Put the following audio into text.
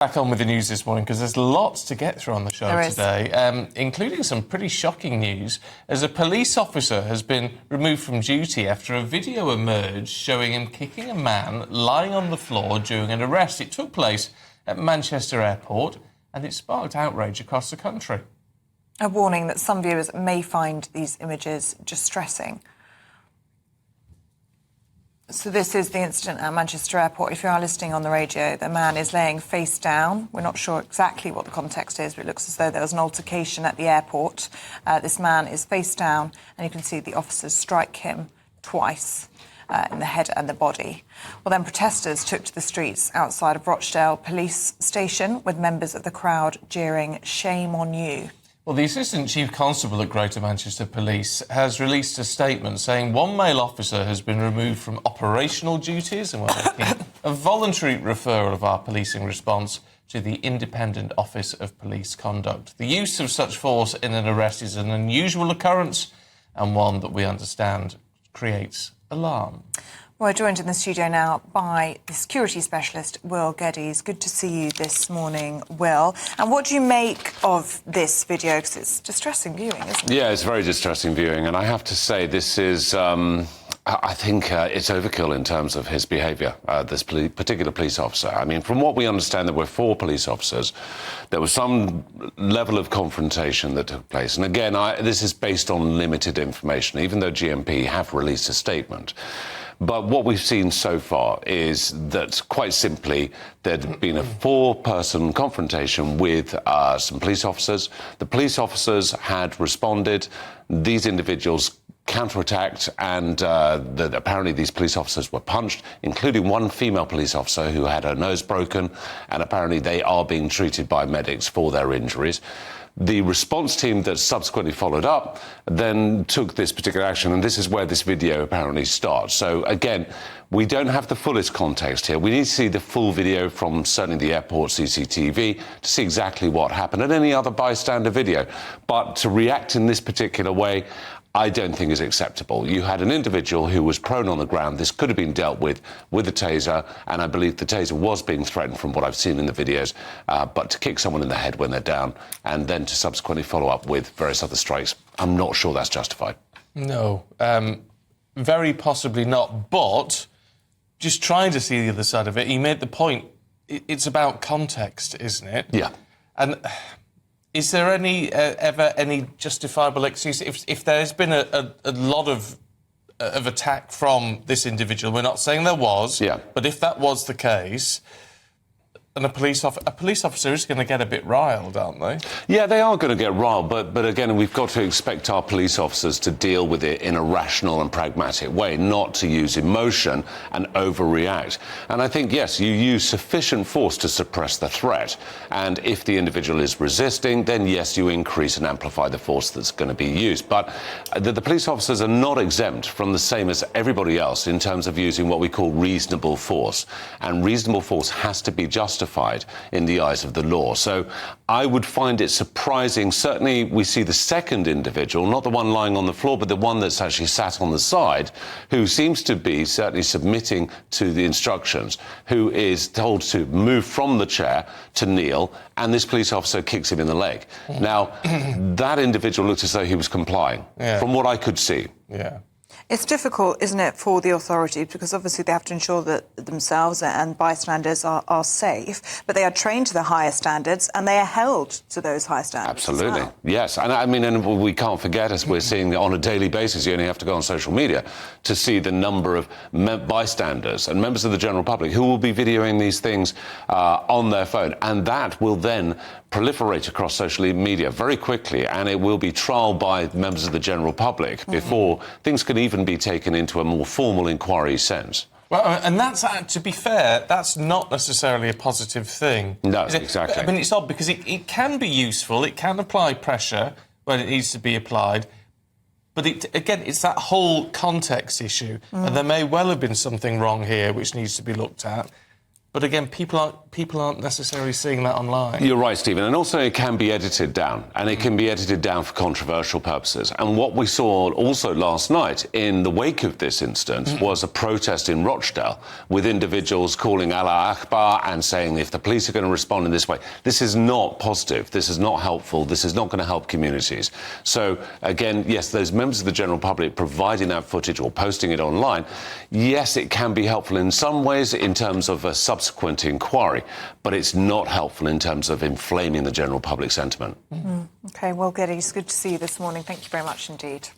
Back on with the news this morning because there's lots to get through on the show today, including some pretty shocking news as a police officer has been removed from duty after a video emerged showing him kicking a man lying on the floor during an arrest. It took place at Manchester Airport and it sparked outrage across the country. A warning that some viewers may find these images distressing. So this is the incident at Manchester Airport. If you are listening on the radio, the man is laying face down. We're not sure exactly what the context is, but it looks as though there was an altercation at the airport. This man is face down, and you can see the officers strike him twice in the head and the body. Well, then protesters took to the streets outside of Rochdale Police Station with members of the crowd jeering, "Shame on you." Well, the Assistant Chief Constable at Greater Manchester Police has released a statement saying one male officer has been removed from operational duties and we're making a voluntary referral of our policing response to the Independent Office of Police Conduct. The use of such force in an arrest is an unusual occurrence and one that we understand creates alarm. We're joined in the studio now by the security specialist, Will Geddes. Good to see you this morning, Will. And what do you make of this video? Because it's distressing viewing, isn't it? Yeah, it's very distressing viewing. And I have to say, this is, I think it's overkill in terms of his behaviour, this particular police officer. I mean, from what we understand, there were 4 police officers. There was some level of confrontation that took place. And again, this is based on limited information, even though GMP have released a statement. But what we've seen so far is that, quite simply, there'd been a 4-person confrontation with some police officers. The police officers had responded. These individuals counterattacked, and apparently these police officers were punched, including one female police officer who had her nose broken, and apparently they are being treated by medics for their injuries. The response team that subsequently followed up then took this particular action, and this is where this video apparently starts. So, again, we don't have the fullest context here. We need to see the full video from certainly the airport CCTV to see exactly what happened, and any other bystander video. But to react in this particular way, I don't think is acceptable. You had an individual who was prone on the ground. This could have been dealt with a taser, and I believe the taser was being threatened from what I've seen in the videos. But to kick someone in the head when they're down and then to subsequently follow up with various other strikes, I'm not sure that's justified. No, very possibly not. But just trying to see the other side of it, he made the point, it's about context, isn't it? Yeah. And is there ever any justifiable excuse if there's been a lot of attack from this individual? We're not saying there was, but if that was the case, and a police officer is going to get a bit riled, aren't they? Yeah, they are going to get riled, but again, we've got to expect our police officers to deal with it in a rational and pragmatic way, not to use emotion and overreact. And I think, yes, you use sufficient force to suppress the threat, and if the individual is resisting, then yes, you increase and amplify the force that's going to be used. But the police officers are not exempt from the same as everybody else in terms of using what we call reasonable force, and reasonable force has to be justified in the eyes of the law. So I would find it surprising. Certainly we see the second individual, not the one lying on the floor, but the one that's actually sat on the side, who seems to be certainly submitting to the instructions, who is told to move from the chair to kneel, and this police officer kicks him in the leg. Now, that individual looked as though he was complying, from what I could see. Yeah. It's difficult, isn't it, for the authorities, because obviously they have to ensure that themselves and bystanders are safe, but they are trained to the higher standards and they are held to those high standards. Absolutely, yes. And I mean, and we can't forget, as we're seeing on a daily basis, you only have to go on social media to see the number of bystanders and members of the general public who will be videoing these things on their phone, and that will then proliferate across social media very quickly, and it will be trialled by members of the general public before things can even be taken into a more formal inquiry sense. Well, and that's, to be fair, that's not necessarily a positive thing. No, exactly. I mean, it's odd because it can be useful, it can apply pressure when it needs to be applied, but again, it's that whole context issue, and there may well have been something wrong here which needs to be looked at. But again, people aren't necessarily seeing that online. You're right, Stephen. And also it can be edited down, and it can be edited down for controversial purposes. And what we saw also last night in the wake of this incident was a protest in Rochdale with individuals calling Allah Akbar and saying if the police are going to respond in this way, this is not positive, this is not helpful, this is not going to help communities. So, again, yes, those members of the general public providing that footage or posting it online, yes, it can be helpful in some ways in terms of a subsequent inquiry, but it's not helpful in terms of inflaming the general public sentiment. OK, well, Geddes, good to see you this morning. Thank you very much indeed.